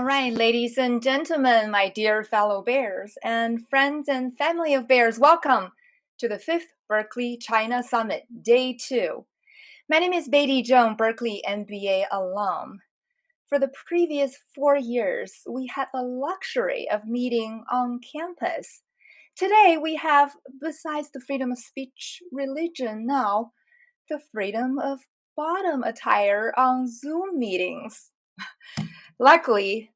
right, ladies and gentlemen, my dear fellow bears, and friends and family of bears, welcome to the 5th Berkeley China Summit, Day 2. My name is Beatty Zhou, Berkeley MBA alum. For the previous 4 years, we had the luxury of meeting on campus. Today, we have, besides the freedom of speech, religion now, the freedom of bottom attire on Zoom meetings. Luckily,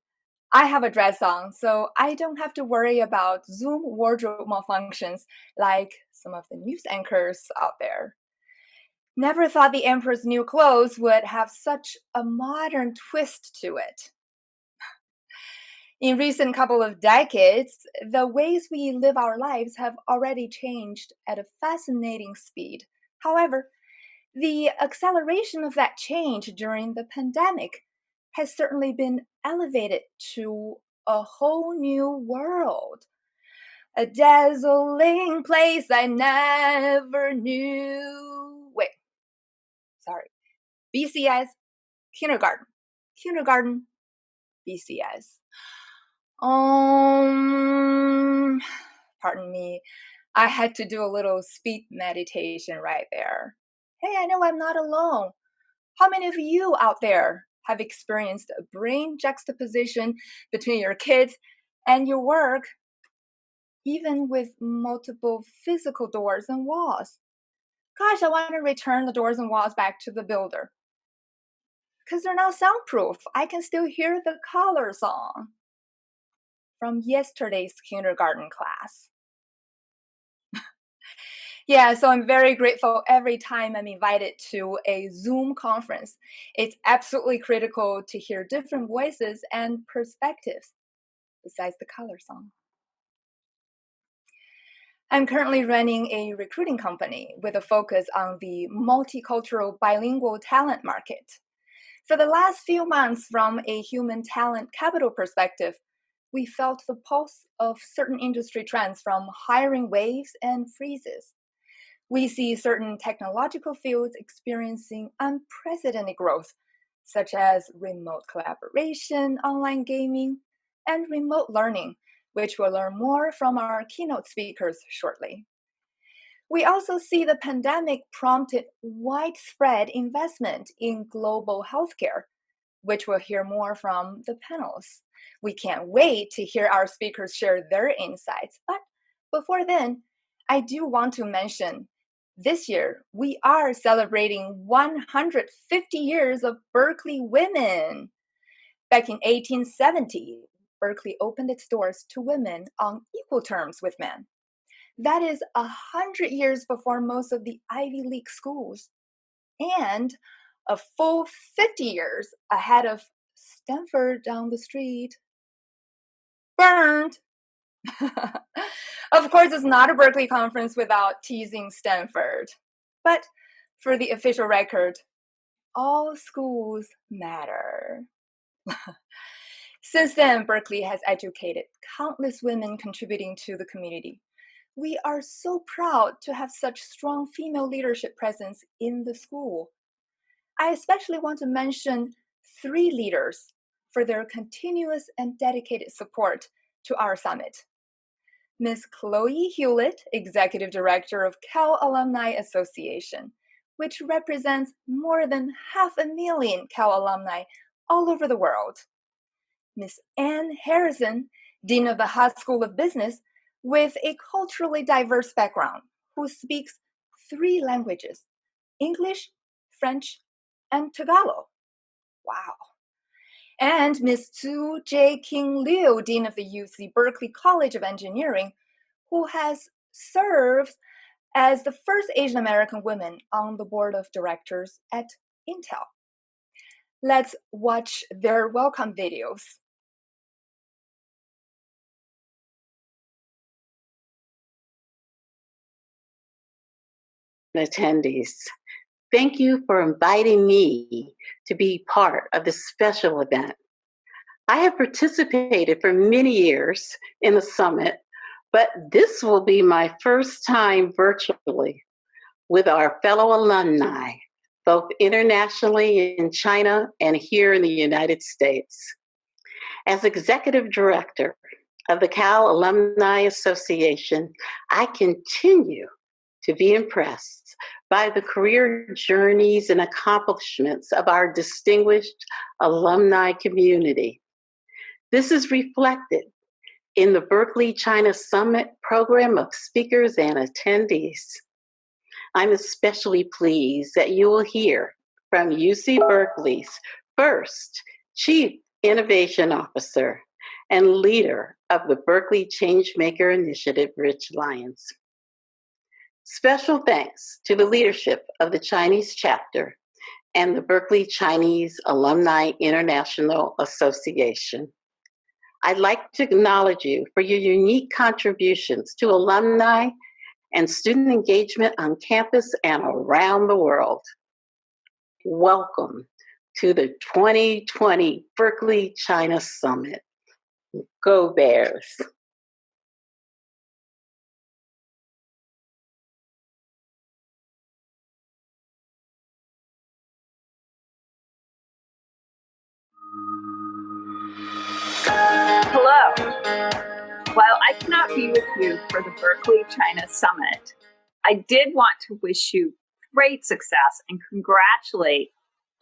I have a dress on, so I don't have to worry about Zoom wardrobe malfunctions like some of the news anchors out there. Never thought the emperor's new clothes would have such a modern twist to it. In recent couple of decades, the ways we live our lives have already changed at a fascinating speed. However, the acceleration of that change during the pandemic has certainly been elevated to a whole new world. A dazzling place I never knew. BCS, kindergarten, BCS. Pardon me, I had to do a little speed meditation right there. Hey, I know I'm not alone. How many of you out there have experienced a brain juxtaposition between your kids and your work, even with multiple physical doors and walls? Gosh, I want to return the doors and walls back to the builder, because they're now soundproof. I can still hear the color song from yesterday's kindergarten class. Yeah, so I'm very grateful every time I'm invited to a Zoom conference. It's absolutely critical to hear different voices and perspectives, besides the color song. I'm currently running a recruiting company with a focus on the multicultural bilingual talent market. For the last few months, from a human talent capital perspective, we felt the pulse of certain industry trends, from hiring waves and freezes. We see certain technological fields experiencing unprecedented growth, such as remote collaboration, online gaming, and remote learning, which we'll learn more from our keynote speakers shortly. We also see the pandemic prompted widespread investment in global healthcare, which we'll hear more from the panels. We can't wait to hear our speakers share their insights. But before then, I do want to mention this year, we are celebrating 150 years of Berkeley women. Back in 1870, Berkeley opened its doors to women on equal terms with men. That is 100 years before most of the Ivy League schools, and a full 50 years ahead of Stanford down the street. Burned! Of course, it's not a Berkeley conference without teasing Stanford. But for the official record, all schools matter. Since then, Berkeley has educated countless women contributing to the community. We are so proud to have such strong female leadership presence in the school. I especially want to mention 3 leaders for their continuous and dedicated support to our summit. Ms. Chloe Hewlett, Executive Director of Cal Alumni Association, which represents more than 500,000 Cal alumni all over the world. Ms. Ann Harrison, Dean of the Haas School of Business, with a culturally diverse background, who speaks 3 languages, English, French, and Tagalog. Wow. And Ms. Zhu J. King Liu, Dean of the UC Berkeley College of Engineering, who has served as the first Asian American woman on the board of directors at Intel. Let's watch their welcome videos. Attendees, thank you for inviting me to be part of this special event. I have participated for many years in the summit, but this will be my first time virtually with our fellow alumni, both internationally in China and here in the United States. As Executive Director of the Cal Alumni Association, I continue to be impressed by the career journeys and accomplishments of our distinguished alumni community. This is reflected in the Berkeley China Summit program of speakers and attendees. I'm especially pleased that you will hear from UC Berkeley's first Chief Innovation Officer and leader of the Berkeley Changemaker Initiative, Rich Lyons. Special thanks to the leadership of the Chinese chapter and the Berkeley Chinese Alumni International Association. I'd like to acknowledge you for your unique contributions to alumni and student engagement on campus and around the world. Welcome to the 2020 Berkeley China Summit. Go Bears! Hello. While I cannot be with you for the Berkeley China Summit, I did want to wish you great success and congratulate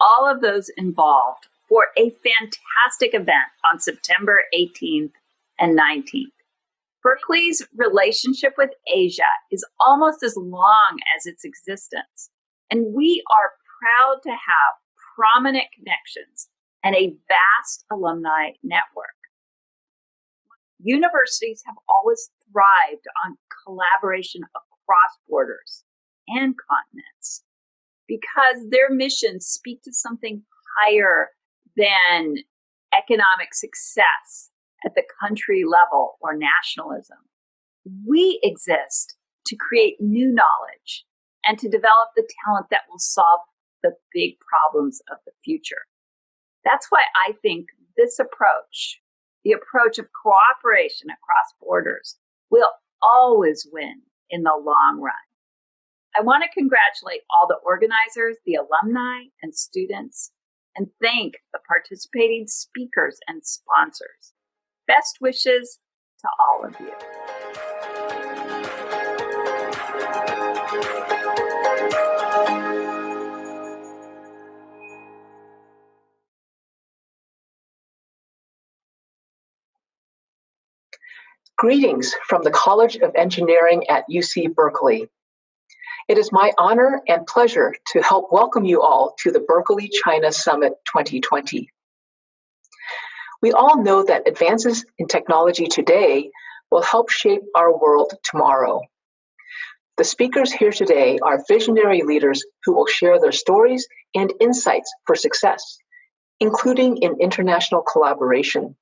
all of those involved for a fantastic event on September 18th and 19th. Berkeley's relationship with Asia is almost as long as its existence, and we are proud to have prominent connections and a vast alumni network. Universities have always thrived on collaboration across borders and continents because their missions speak to something higher than economic success at the country level or nationalism. We exist to create new knowledge and to develop the talent that will solve the big problems of the future. That's why I think this approach, the approach of cooperation across borders, will always win in the long run. I want to congratulate all the organizers, the alumni and students, and thank the participating speakers and sponsors. Best wishes to all of you. Greetings from the College of Engineering at UC Berkeley. It is my honor and pleasure to help welcome you all to the Berkeley China Summit 2020. We all know that advances in technology today will help shape our world tomorrow. The speakers here today are visionary leaders who will share their stories and insights for success, including in international collaboration.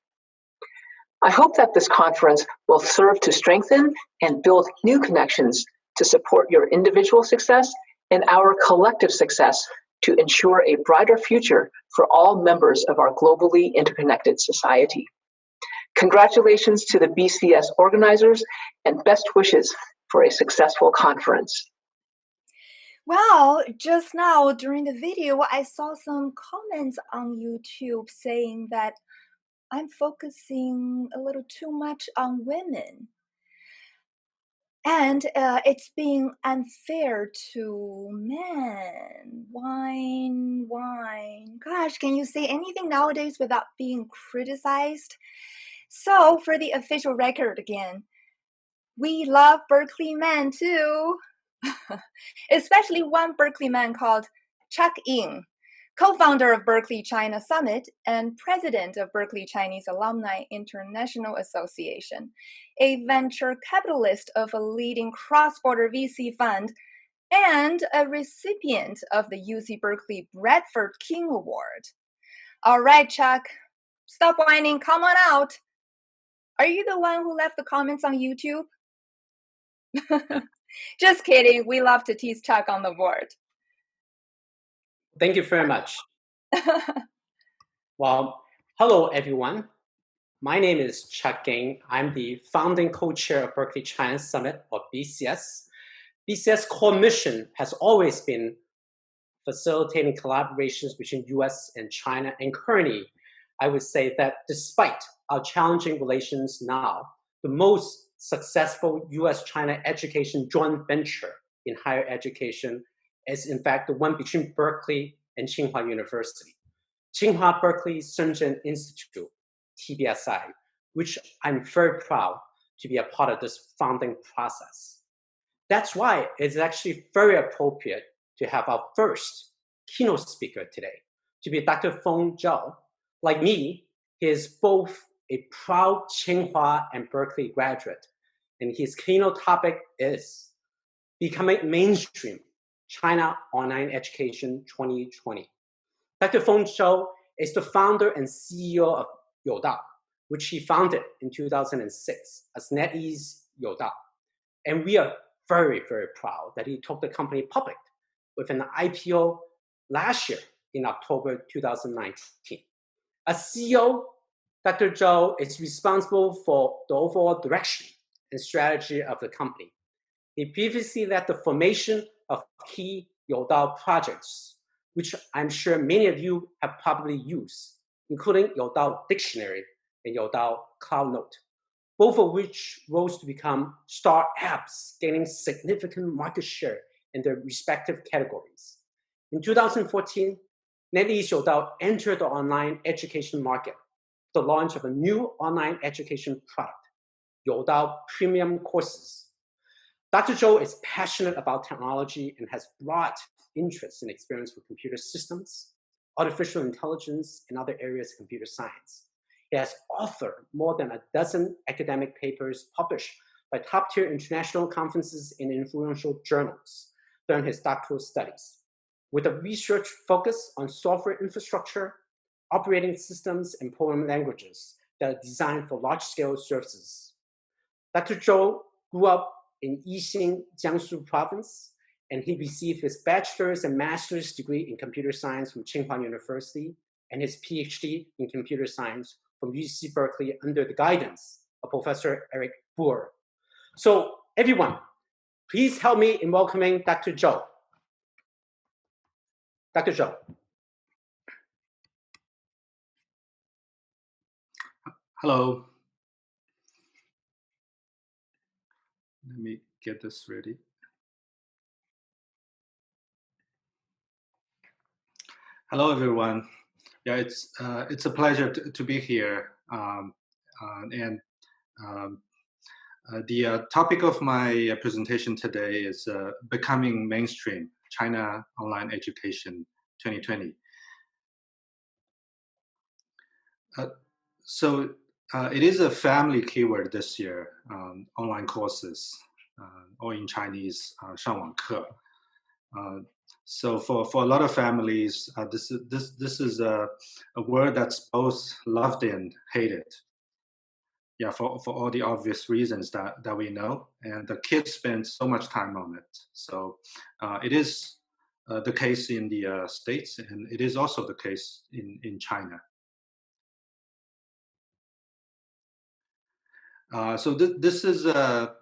I hope that this conference will serve to strengthen and build new connections to support your individual success and our collective success to ensure a brighter future for all members of our globally interconnected society. Congratulations to the BCS organizers and best wishes for a successful conference. Well, just now during the video, I saw some comments on YouTube saying that I'm focusing a little too much on women. And it's being unfair to men. Wine. Gosh, can you say anything nowadays without being criticized? So, for the official record again, we love Berkeley men too. Especially one Berkeley man called Chuck Ying, co-founder of Berkeley China Summit and president of Berkeley Chinese Alumni International Association, a venture capitalist of a leading cross-border VC fund, and a recipient of the UC Berkeley Bradford King Award. All right, Chuck, stop whining, come on out. Are you the one who left the comments on YouTube? Just kidding, we love to tease Chuck on the board. Thank you very much. Well, hello everyone. My name is Chuck Ying. I'm the founding co-chair of Berkeley China Summit, or BCS. BCS core mission has always been facilitating collaborations between US and China, and currently I would say that despite our challenging relations now, the most successful US-China education joint venture in higher education is in fact the one between Berkeley and Tsinghua University. Tsinghua Berkeley Shenzhen Institute, TBSI, which I'm very proud to be a part of this founding process. That's why it's actually very appropriate to have our first keynote speaker today, to be Dr. Feng Zhou. Like me, he is both a proud Tsinghua and Berkeley graduate, and his keynote topic is Becoming Mainstream, China Online Education 2020. Dr. Feng Zhou is the founder and CEO of Youdao, which he founded in 2006 as NetEase Youdao. And we are very, very proud that he took the company public with an IPO last year in October 2019. As CEO, Dr. Zhou is responsible for the overall direction and strategy of the company. He previously led the formation of key Youdao projects, which I'm sure many of you have probably used, including Youdao Dictionary and Youdao Cloud Note, both of which rose to become star apps, gaining significant market share in their respective categories. In 2014, NetEase Youdao entered the online education market with the launch of a new online education product, Youdao Premium Courses. Dr. Zhou is passionate about technology and has broad interest and experience with computer systems, artificial intelligence, and other areas of computer science. He has authored more than a dozen academic papers published by top-tier international conferences and influential journals during his doctoral studies, with a research focus on software infrastructure, operating systems, and programming languages that are designed for large-scale services. Dr. Zhou grew up in Yixing, Jiangsu province, and he received his bachelor's and master's degree in computer science from Tsinghua University and his PhD in computer science from UC Berkeley under the guidance of Professor Eric Boer. So everyone, please help me in welcoming Dr. Zhou. Dr. Zhou. Hello. Let me get this ready. Hello, everyone. Yeah, it's a pleasure to be here. The topic of my presentation today is Becoming Mainstream, China Online Education 2020. It is a family keyword this year, online courses, or in Chinese, 上网课. So for a lot of families, this is a word that's both loved and hated. Yeah, for all the obvious reasons that we know, and the kids spend so much time on it. So it is the case in the States, and it is also the case in China. So this is a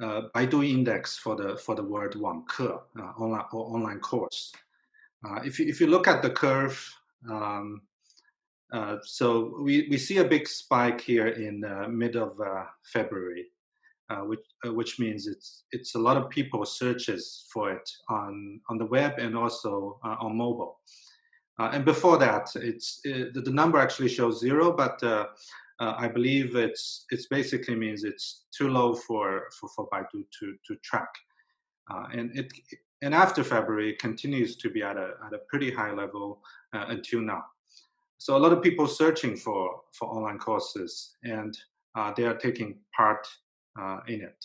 Baidu index for the word 网课, online course. If you look at the curve, so we see a big spike here in mid of February, which means it's a lot of people searches for it on the web and also on mobile. And before that, the number actually shows 0, but I believe it's basically means it's too low for Baidu to track. And after February, it continues to be at a pretty high level until now. So a lot of people searching for online courses, and they are taking part in it.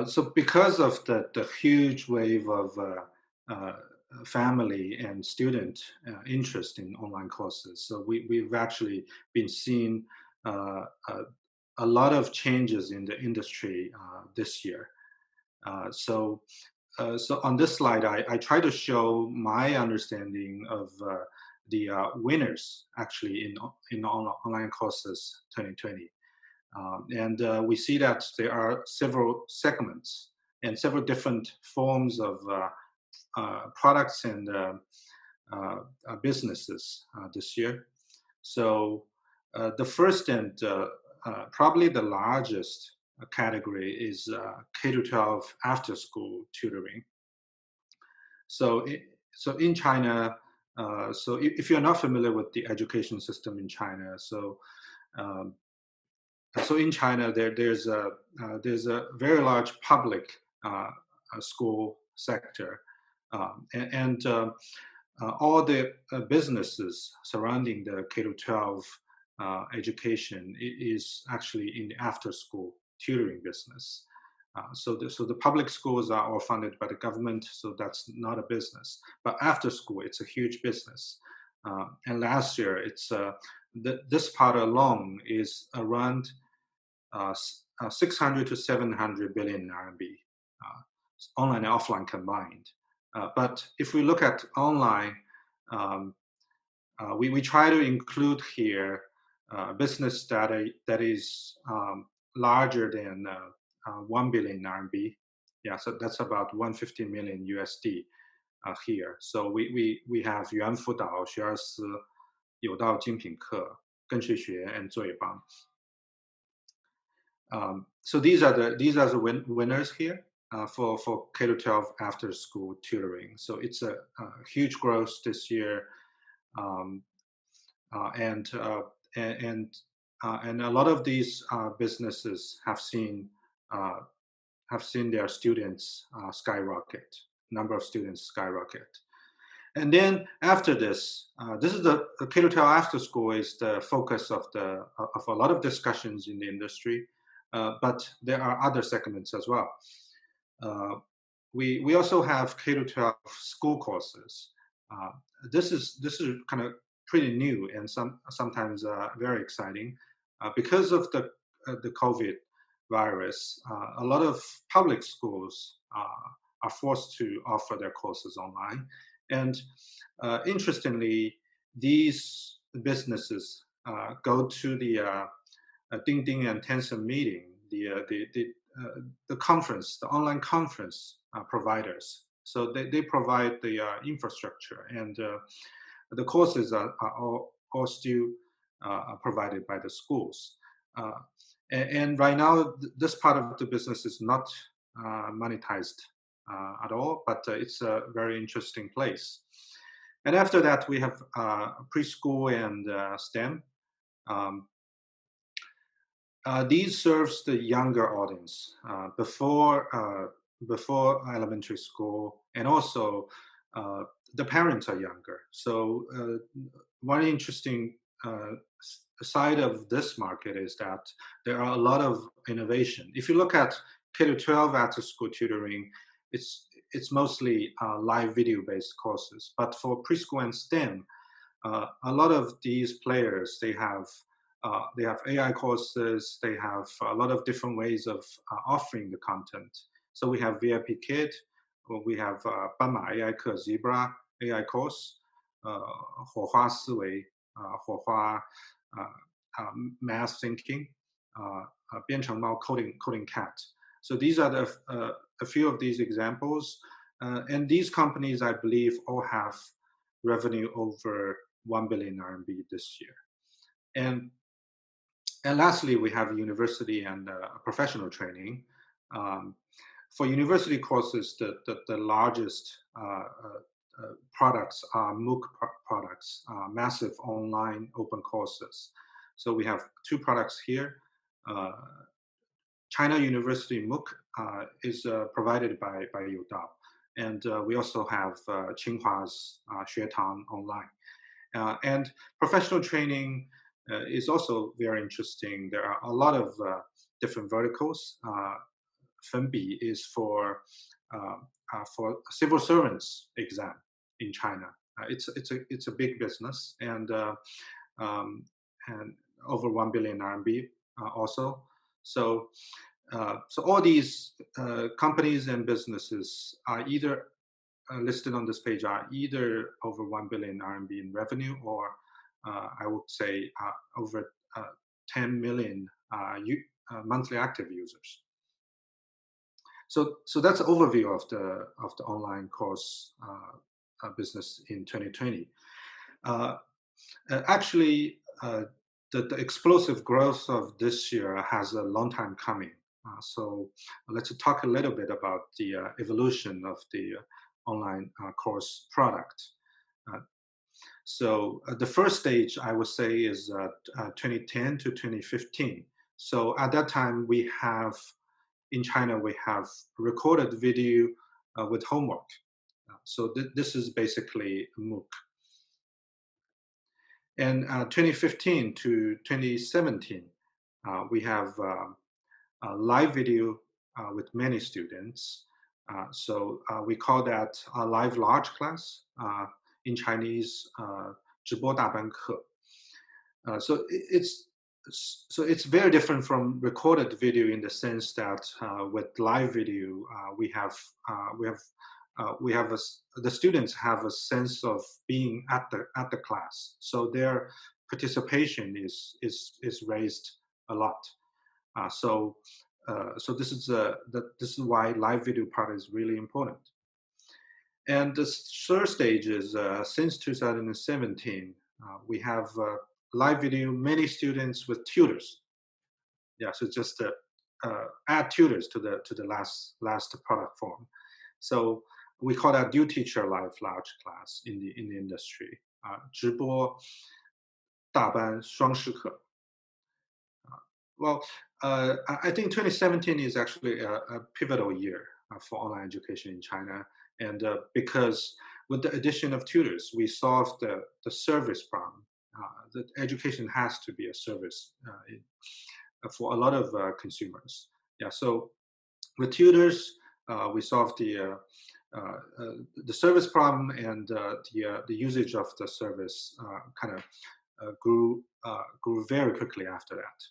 So because of the huge wave of family and student interest in online courses, so we've actually been seeing a lot of changes in the industry this year. So on this slide, I try to show my understanding of the winners actually in online courses 2020. And we see that there are several segments and several different forms of products and businesses this year. So the first and probably the largest category is K-12 after-school tutoring. So in China, so if you're not familiar with the education system in China, so in China there's a very large public school sector, and all the businesses surrounding the K-12 education is actually in the after-school tutoring business. So the public schools are all funded by the government, so that's not a business. But after school, it's a huge business. And last year, this part alone is around 600 to 700 billion RMB, online and offline combined. But if we look at online, we try to include here business data that is larger than 1 billion RMB. Yeah, so that's about 150 million USD here. So we have 原辅导、学而思、有道精品课、跟谁学 and 作业帮. So these are the winners here for K-12 after school tutoring. So it's a huge growth this year, and a lot of these businesses have seen their students skyrocket, number of students skyrocket. And then after this, this is the K-12 after school is the focus of a lot of discussions in the industry, but there are other segments as well. We also have K-12 school courses. This is kind of pretty new and sometimes very exciting because of the COVID virus. A lot of public schools are forced to offer their courses online, and interestingly, these businesses go to the Dingding and Tencent meeting, the conference, the online conference providers. So they provide the infrastructure, and the courses are all still provided by the schools. And right now, this part of the business is not monetized at all, but it's a very interesting place. And after that, we have preschool and STEM. These serves the younger audience before elementary school, and also the parents are younger. So one interesting side of this market is that there are a lot of innovation. If you look at K-12 after school tutoring, it's mostly live video based courses. But for preschool and STEM, a lot of these players, they have AI courses, they have a lot of different ways of offering the content. So we have VIP Kid, we have 斑马 AI 课 Zebra AI course, 火花思维 火花 math thinking, 编程猫 coding cat. So these are a few of these examples, and these companies, I believe, all have revenue over 1 billion RMB this year. And lastly, we have university and professional training. For university courses, the largest products are MOOC products, massive online open courses. So we have two products here. China University MOOC is provided by Youdao. And we also have Tsinghua's 学堂 online. And professional training is also very interesting. There are a lot of different verticals. Fenbi is for civil servants exam in China. It's a big business, and over 1 billion RMB also. So all these companies and businesses are either listed on this page are either over 1 billion RMB in revenue, or I would say over 10 million monthly active users. So that's an overview of the online course business in 2020. Actually, the explosive growth of this year has a long time coming. So let's talk a little bit about the evolution of the online course product. So the first stage, I would say, is 2010 to 2015. So at that time, in China, we have recorded video with homework. So this is basically a MOOC. And 2015 to 2017, we have a live video with many students. So we call that a live large class, in Chinese, 直播大班课. So it's very different from recorded video in the sense that with live video the students have a sense of being at the class, so their participation is raised a lot. So this is why live video part is really important. And the third stage is since 2017 we have live video, many students with tutors. Yeah, so just add tutors to the last product form. So we call that dual teacher live large class in the industry. 直播大班双师课. Well, I think 2017 is actually a pivotal year for online education in China, and because with the addition of tutors, we solved the service problem. That education has to be a service for a lot of consumers. Yeah, so with tutors, we solved the service problem, and the usage of the service kind of grew very quickly after that.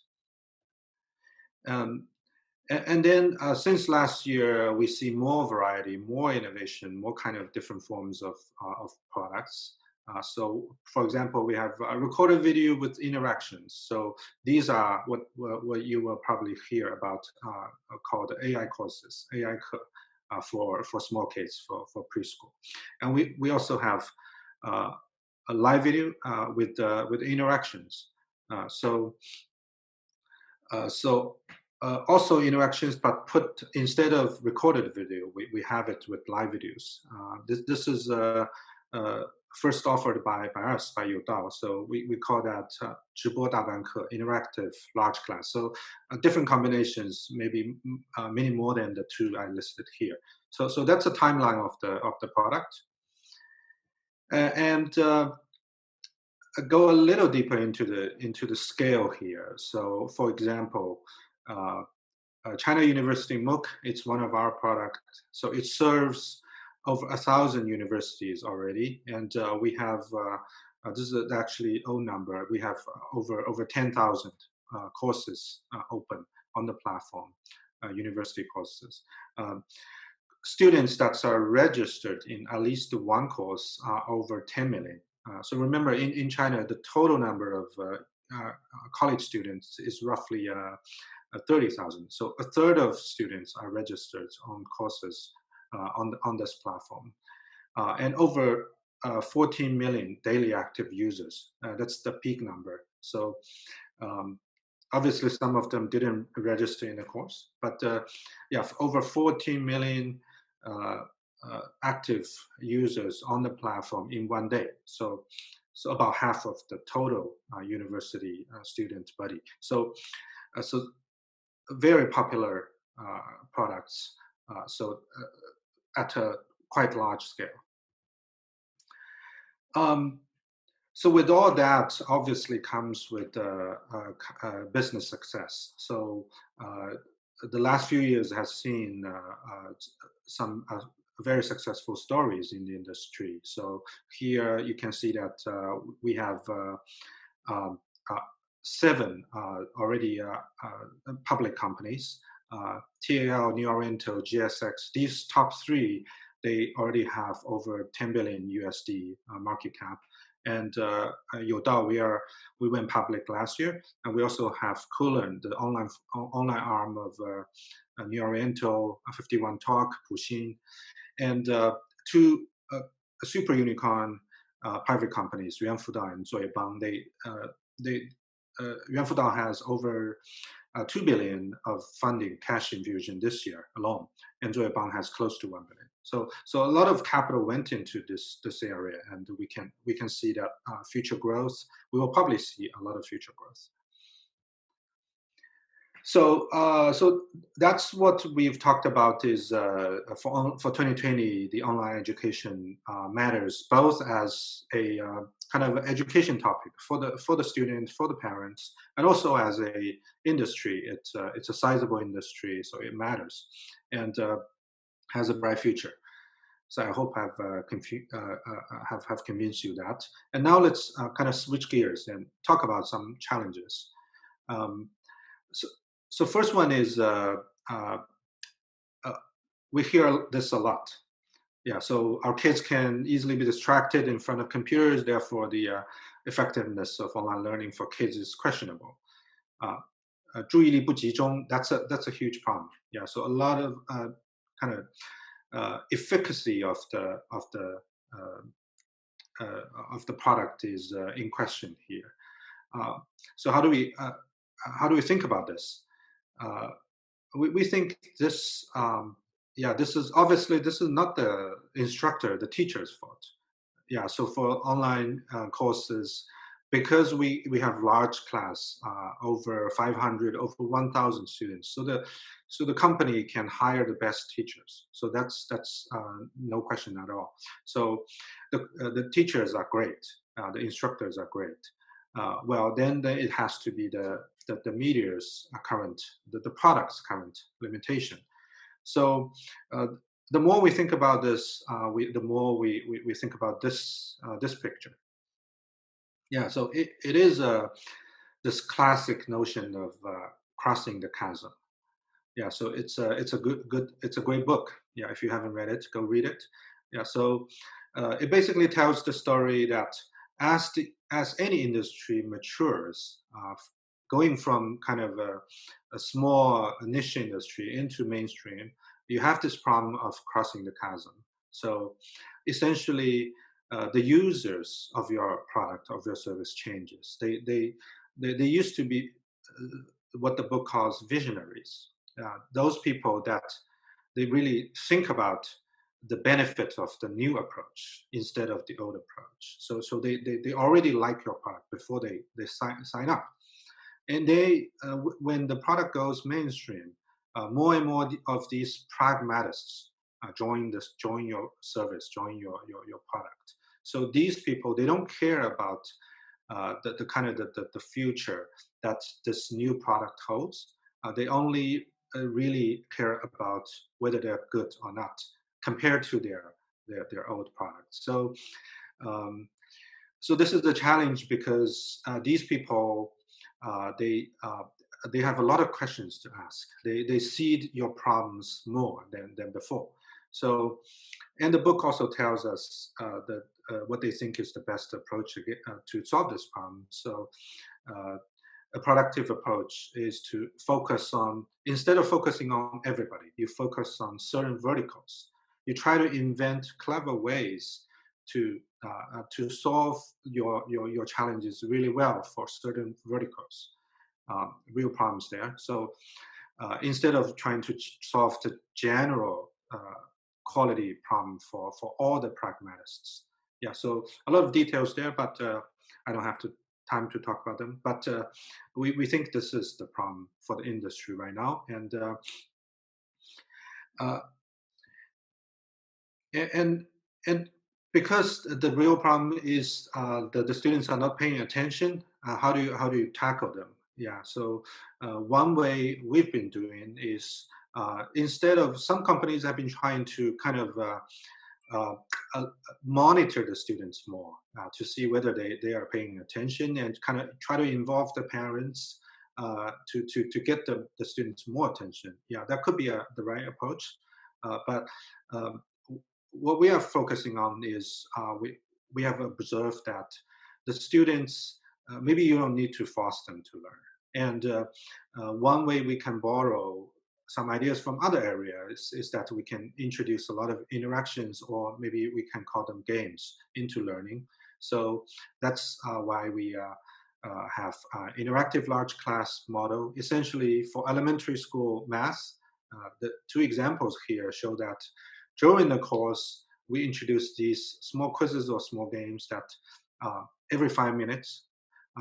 And then since last year, we see more variety, more innovation, more kind of different forms of products. So, for example, we have a recorded video with interactions. So these are what you will probably hear about called AI courses, AI 课, for small kids, for preschool. And we also have a live video with interactions. Also interactions, but put instead of recorded video, we have it with live videos. This is first offered by us, by Youdao. So we call that 直播大班课, interactive large class. So different combinations, maybe many more than the two I listed here. So that's a timeline of the product. And go a little deeper into the scale here. So, for example, China University MOOC, it's one of our products. So it serves over 1,000 universities already, and we have this is actually own number. We have over 10,000 courses open on the platform, university courses. Students that are registered in at least one course are over 10 million. So remember, in China, the total number of college students is roughly 30,000. So a third of students are registered on courses on this platform, and over 14 million daily active users. That's the peak number. So obviously, some of them didn't register in the course, but yeah, over 14 million active users on the platform in one day. So about half of the total university student body. So very popular products. At a quite large scale. So with all that, obviously comes with business success. So the last few years has seen some very successful stories in the industry. So here you can see that we have 7 already public companies. TAL, New Oriental, GSX, these top 3, they already have over 10 billion USD market cap. And Youdao, we went public last year, and we also have Koolearn, the online arm of New Oriental, 51 Talk, Puxin, and two super unicorn private companies, Yuanfudao and Zuibang. Yuanfudao has over 2 billion of funding, cash infusion this year alone, and Zuibang has close to 1 billion. So a lot of capital went into this area, and we can see that future growth. We will probably see a lot of future growth. So that's what we've talked about is for 2020, the online education matters both as a kind of education topic for the student, for the parents, and also as a industry. It's a sizable industry, so it matters, and has a bright future. So I hope I've convinced you that. And now let's kind of switch gears and talk about some challenges. So first one is we hear this a lot. Yeah, so our kids can easily be distracted in front of computers. Therefore, the effectiveness of online learning for kids is questionable. 注意力不集中, that's a huge problem. Yeah, so a lot of kind of efficacy of the product is in question here. So how do we think about this? We think this, this is not the instructor, the teacher's fault. Yeah, so for online courses, because we have large class, over 500, over 1,000 students, so the company can hire the best teachers. So that's no question at all. So the teachers are great, the instructors are great. Well, then it has to be the media's current, the product's current limitation. So the more we think about this, the more we think about this picture. Yeah, so it is this classic notion of crossing the chasm. Yeah, so it's a great book. Yeah, if you haven't read it, go read it. Yeah, so it basically tells the story that as any industry matures, going from kind of a small niche industry into mainstream, you have this problem of crossing the chasm. So essentially, the users of your product, of your service changes. They used to be what the book calls visionaries. Those people that they really think about the benefit of the new approach instead of the old approach. So they already like your product before they sign up. And when the product goes mainstream, more and more of these pragmatists join your service, join your product. So these people, they don't care about the kind of the future that this new product holds. They only really care about whether they're good or not compared to their old product. So so this is the challenge because these people they have a lot of questions to ask. They see your problems more than before. So, and the book also tells us that what they think is the best approach to solve this problem. So a productive approach is to focus on, instead of focusing on everybody, you focus on certain verticals. You try to invent clever ways to solve your challenges really well for certain verticals, real problems there. So instead of trying to solve the general quality problem for all the pragmatists. Yeah, so a lot of details there, but I don't have time to talk about them. But we think this is the problem for the industry right now, and because the real problem is that the students are not paying attention, how do you tackle them? Yeah, so one way we've been doing is instead of, some companies have been trying to kind of monitor the students more to see whether they are paying attention and kind of try to involve the parents to get the students more attention. Yeah, that could be the right approach, but what we are focusing on is we have observed that the students, maybe you don't need to force them to learn. And one way we can borrow some ideas from other areas is that we can introduce a lot of interactions, or maybe we can call them games, into learning. So that's why we have interactive large class model. Essentially, for elementary school math, the two examples here show that during the course, we introduce these small quizzes or small games that every 5 minutes,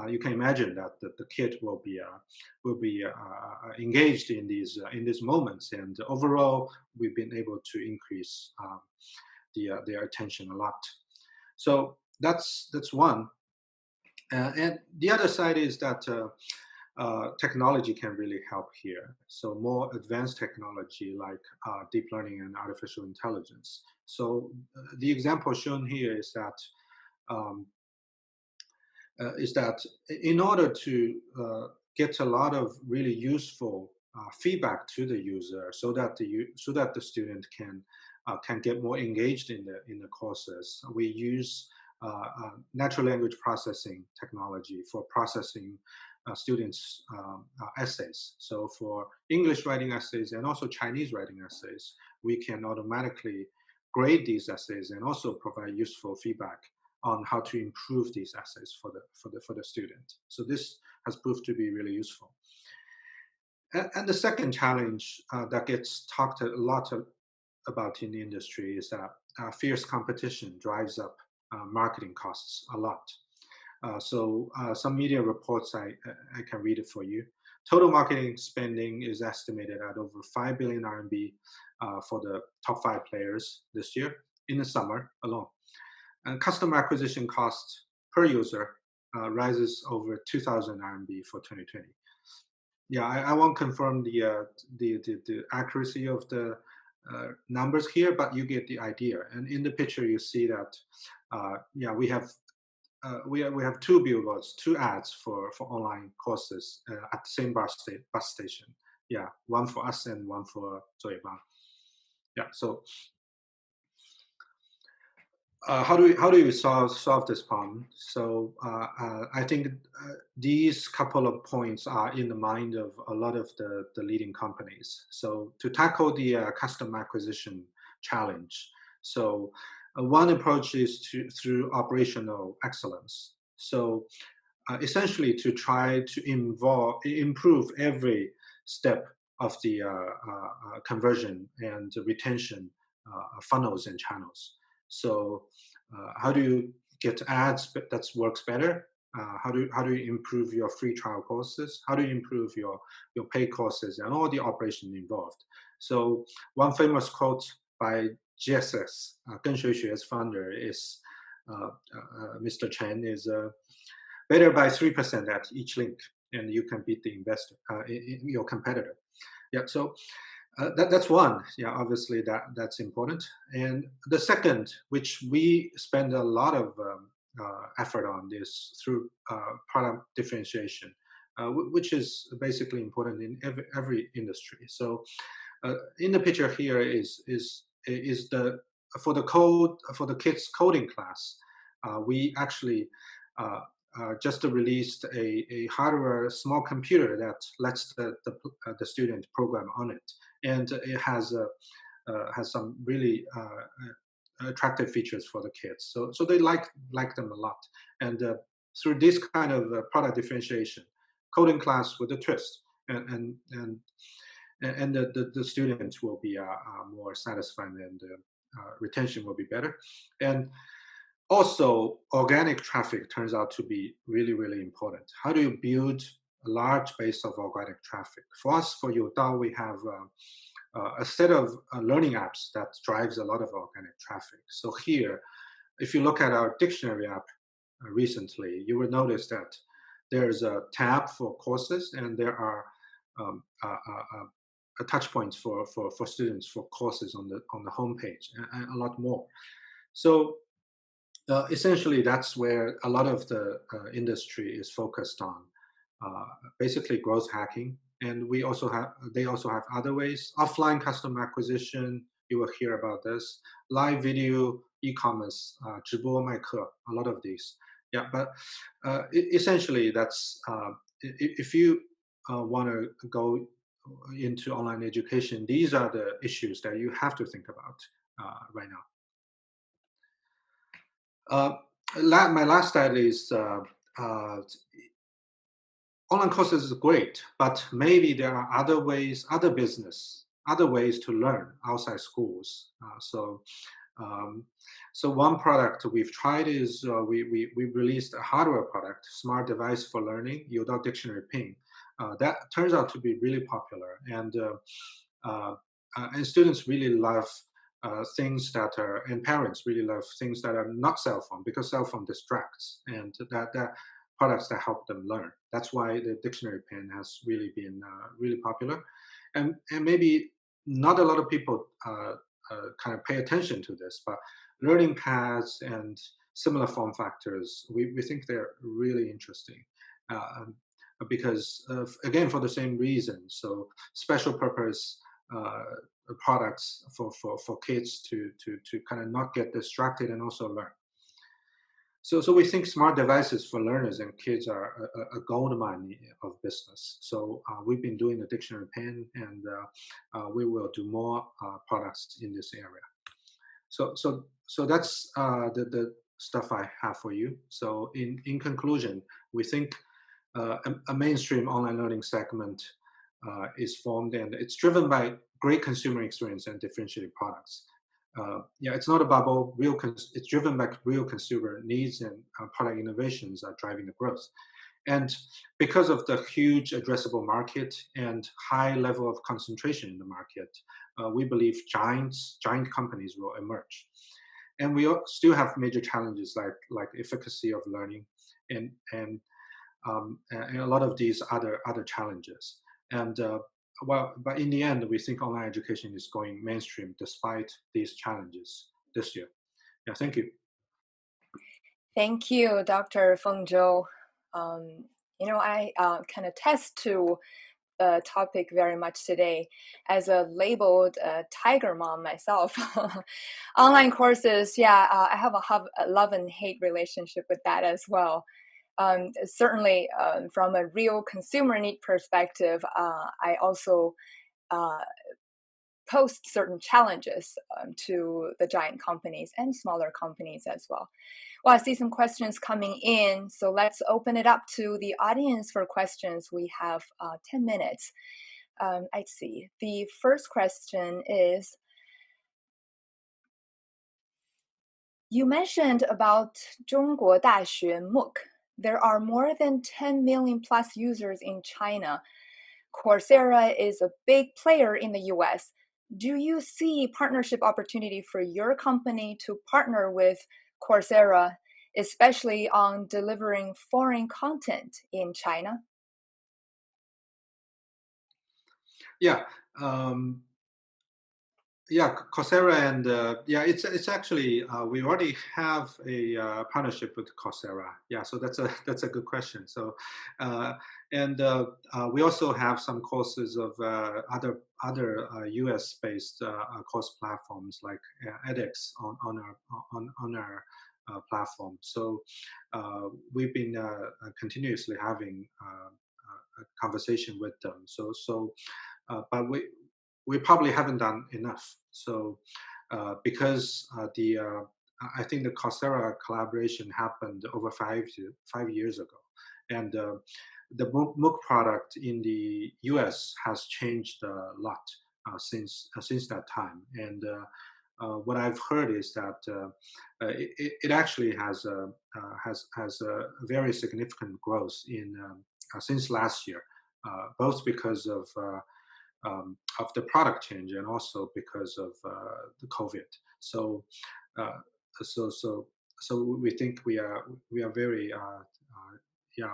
you can imagine that the kid will be engaged in these moments, and overall we've been able to increase their attention a lot. So that's one. And the other side is that technology can really help here. So more advanced technology like deep learning and artificial intelligence. So the example shown here is that in order to get a lot of really useful feedback to the user, so that the student can get more engaged in the courses, we use natural language processing technology for processing students' essays. So for English writing essays and also Chinese writing essays, we can automatically grade these essays and also provide useful feedback on how to improve these essays for the student. So this has proved to be really useful. And the second challenge that gets talked a lot about in the industry is that fierce competition drives up marketing costs a lot. So some media reports, I can read it for you. Total marketing spending is estimated at over 5 billion RMB for the top 5 players this year in the summer alone. And customer acquisition cost per user rises over 2,000 RMB for 2020. Yeah, I won't confirm the accuracy of the numbers here, but you get the idea. And in the picture, you see that yeah, we have 2 billboards, 2 ads for online courses at the same bus station. Yeah, one for us and one for Zoeba. Yeah, so how do you solve this problem? So I think these couple of points are in the mind of a lot of the leading companies. So to tackle the customer acquisition challenge, so one approach is through operational excellence. So essentially to try to improve every step of the conversion and retention funnels and channels. So how do you get ads that works better? How do you improve your free trial courses? How do you improve your paid courses and all the operation involved? So one famous quote by GSS, Gen Shuixue's founder, is Mr. Chen is better by 3% at each link, and you can beat the investor, your competitor. Yeah, so that's one. Yeah, obviously that's important. And the second, which we spend a lot of effort on, is through product differentiation, which is basically important in every industry. So in the picture here is the for the kids coding class, we actually just released a hardware small computer that lets the student program on it, and it has some really attractive features for the kids. So they like them a lot. And through this kind of product differentiation, coding class with a twist, and the students will be more satisfied, and retention will be better. And also, organic traffic turns out to be really, really important. How do you build a large base of organic traffic? For us, for Youdao, we have a set of learning apps that drives a lot of organic traffic. So here, if you look at our dictionary app recently, you will notice that there's a tab for courses, and there are touch points for students for courses on the homepage, and a lot more. So essentially, that's where a lot of the industry is focused on, basically growth hacking. And they also have other ways: offline customer acquisition, you will hear about this. Live video, e-commerce, 直播卖课, a lot of these. Yeah, but essentially that's, if you want to go into online education, these are the issues that you have to think about right now. My last slide is online courses is great, but maybe there are other ways, other ways to learn outside schools. So one product we've tried is we released a hardware product, smart device for learning, Youdao Dictionary Pin. That turns out to be really popular, and students really love things that are, and parents really love things that are not cell phone, because cell phone distracts, and that products that help them learn. That's why the dictionary pen has really been really popular, and maybe not a lot of people kind of pay attention to this, but learning pads and similar form factors, we think they're really interesting. Because again, for the same reason, so special purpose products for kids to kind of not get distracted and also learn. So we think smart devices for learners and kids are a gold mine of business. So we've been doing the dictionary pen, and we will do more products in this area. So that's the stuff I have for you. So in conclusion, we think a mainstream online learning segment is formed, and it's driven by great consumer experience and differentiated products. Yeah, it's not a bubble. It's driven by real consumer needs, and product innovations are driving the growth. And because of the huge addressable market and high level of concentration in the market, we believe giant companies will emerge. And we still have major challenges like efficacy of learning, and a lot of these other challenges. And but in the end, we think online education is going mainstream despite these challenges this year. Yeah, thank you. Thank you, Dr. Feng Zhou. I can attest to the topic very much today. As a labeled tiger mom myself, online courses, I have a love and hate relationship with that as well. Certainly, from a real consumer need perspective, I also pose certain challenges to the giant companies and smaller companies as well. Well, I see some questions coming in, so let's open it up to the audience for questions. We have 10 minutes. I see. The first question is, you mentioned about 中国大学 MOOC. There are more than 10 million plus users in China. Coursera is a big player in the US. Do you see partnership opportunity for your company to partner with Coursera, especially on delivering foreign content in China? Yeah. Coursera, and it's actually we already have a partnership with Coursera. Yeah, so that's a good question. So we also have some courses of other US based course platforms like edX on our platform. So we've been continuously having a conversation with them. But we probably haven't done enough. So because I think the Coursera collaboration happened over 5 years ago, and the MOOC product in the US has changed a lot since that time. And what I've heard is that it actually has a very significant growth in since last year, both because of the product change and also because of the COVID. So we think we are very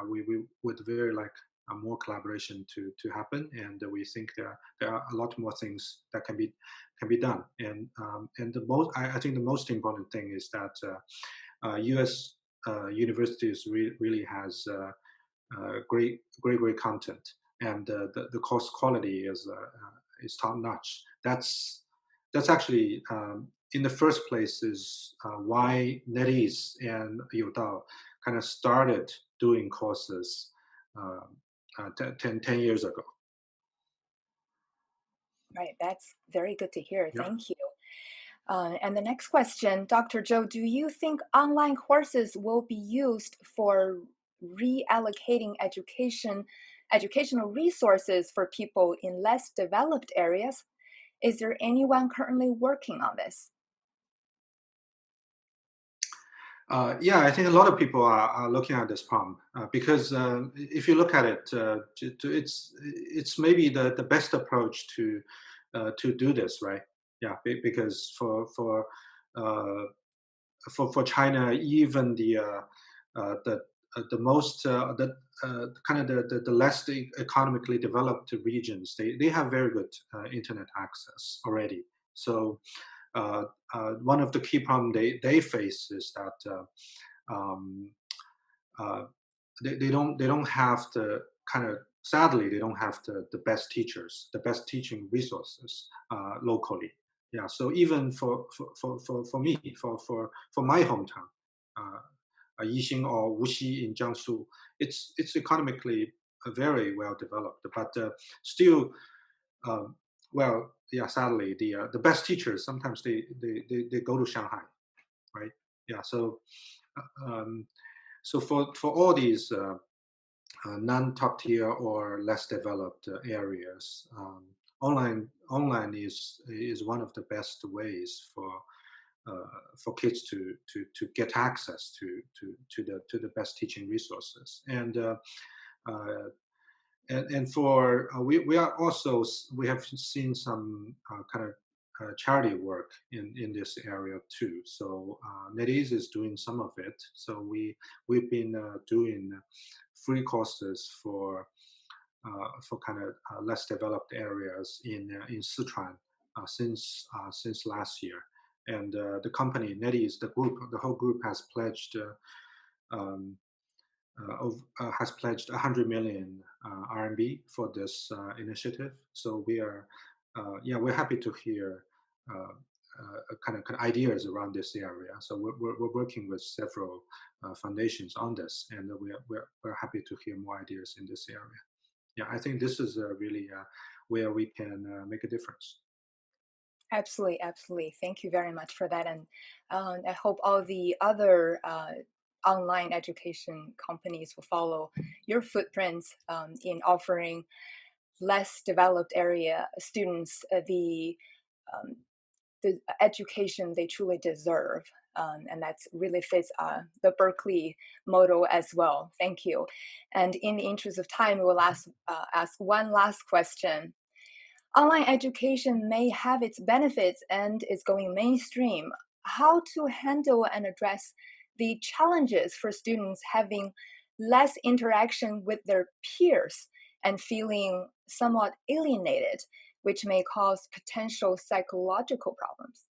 we would very like more collaboration to happen, and we think there are a lot more things that can be done. And I think the most important thing is that U.S. universities really has great content, and the course quality is top notch. That's that's actually in the first place is why NetEase and Youdao kind of started doing courses 10 years ago. Right, that's very good to hear. Yeah. Thank you. And the next question, Dr. Zhou, do you think online courses will be used for reallocating educational resources for people in less developed areas? Is there anyone currently working on this? Yeah, I think a lot of people are looking at this problem because if you look at it, it's maybe the best approach to do this, right? Yeah, because for China, even the most kind of the less economically developed regions, they have very good internet access already. So one of the key problems they face is that uh, they don't have the kind of, sadly, they don't have the best teachers, the best teaching resources locally. Yeah, so even for me, for my hometown, Yixing or Wuxi in Jiangsu, it's economically very well developed, but still, well, yeah, sadly, the best teachers sometimes they go to Shanghai, right? Yeah, so so for all these non-top tier or less developed areas, online is one of the best ways for kids to get access to the best teaching resources. And for we are also, we have seen some kind of charity work in this area too. So NetEase is doing some of it. So we've been doing free courses for kind of less developed areas in Sichuan since last year. And the company NetEase, the whole group has pledged um, has pledged 100 million RMB for this initiative. So we are, yeah, we're happy to hear kind of ideas around this area. So we're working with several foundations on this, and we're happy to hear more ideas in this area. Yeah, I think this is really where we can make a difference. Absolutely, absolutely. Thank you very much for that. And I hope all the other online education companies will follow your footprints in offering less developed area students the education they truly deserve. And that really fits the Berkeley motto as well. Thank you. And in the interest of time, we will ask one last question. Online education may have its benefits and is going mainstream. How to handle and address the challenges for students having less interaction with their peers and feeling somewhat alienated, which may cause potential psychological problems?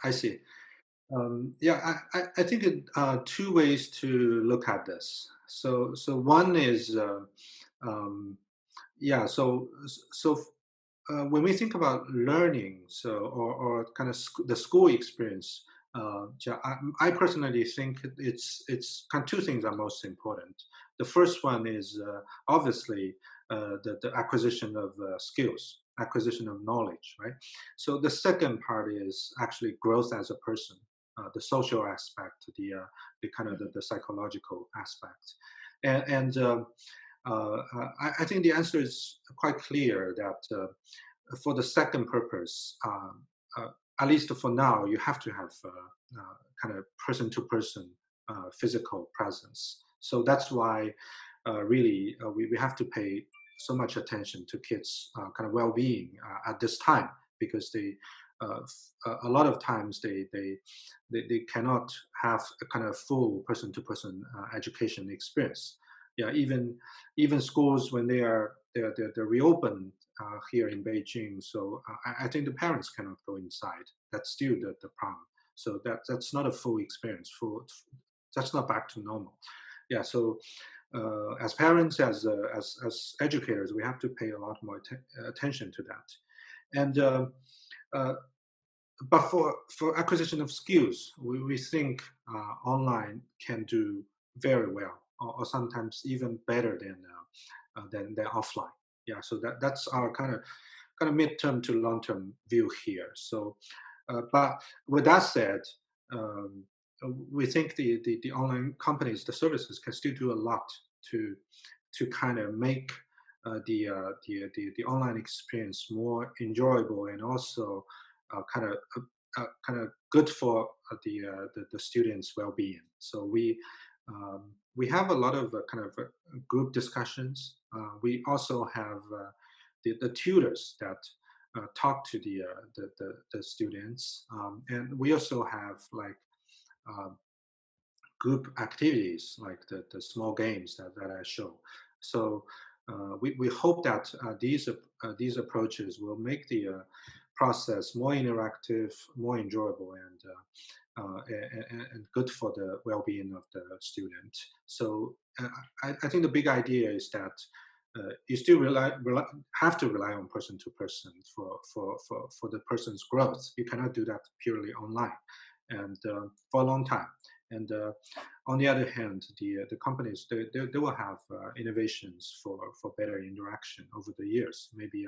I see. Yeah, I think two ways to look at this. So one is, yeah, so when we think about learning, so or kind of the school experience, I personally think it's kind of two things are most important. The first one is obviously the acquisition of skills, acquisition of knowledge, right? So the second part is actually growth as a person, the social aspect, the kind of the psychological aspect, and I think the answer is quite clear that for the second purpose, at least for now, you have to have kind of person-to-person physical presence. So that's why really we have to pay so much attention to kids' kind of well-being at this time, because they a lot of times they cannot have a kind of full person-to-person education experience. Yeah, even schools when they're reopened here in Beijing. So I think the parents cannot go inside. That's still the problem. So that's not a full experience. That's not back to normal. Yeah. So as parents, as educators, we have to pay a lot more attention to that. And but for acquisition of skills, we think online can do very well, or sometimes even better than offline. Yeah, so that's our kind of midterm to long-term view here. So, but with that said, we think the online companies, the services, can still do a lot to kind of make the online experience more enjoyable, and also kind of good for the students' well-being. So we have a lot of kind of group discussions. We also have the tutors that talk to the students, and we also have like group activities like the small games that I show. So we hope that these approaches will make the process more interactive, more enjoyable, and good for the well-being of the student. So I think the big idea is that you still have to rely on person to person for the person's growth. You cannot do that purely online, and for a long time. And on the other hand, the companies they will have innovations for better interaction over the years. Maybe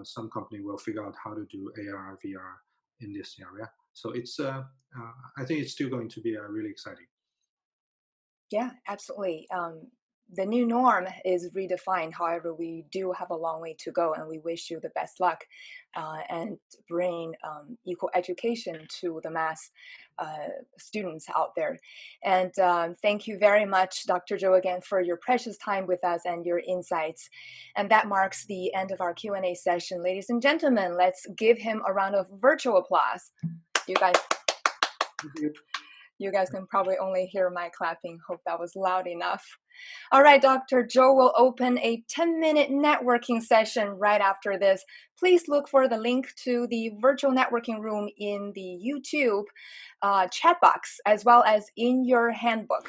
some company will figure out how to do AR, VR in this area. So it's I think it's still going to be really exciting. Yeah, absolutely. The new norm is redefined. However, we do have a long way to go, and we wish you the best luck and bring equal education to the mass students out there. And thank you very much, Dr. Zhou, again, for your precious time with us and your insights. And that marks the end of our Q&A session. Ladies and gentlemen, let's give him a round of virtual applause. You guys. You guys can probably only hear my clapping. Hope that was loud enough. All right, Dr. Zhou will open a 10-minute networking session right after this. Please look for the link to the virtual networking room in the YouTube chat box, as well as in your handbook.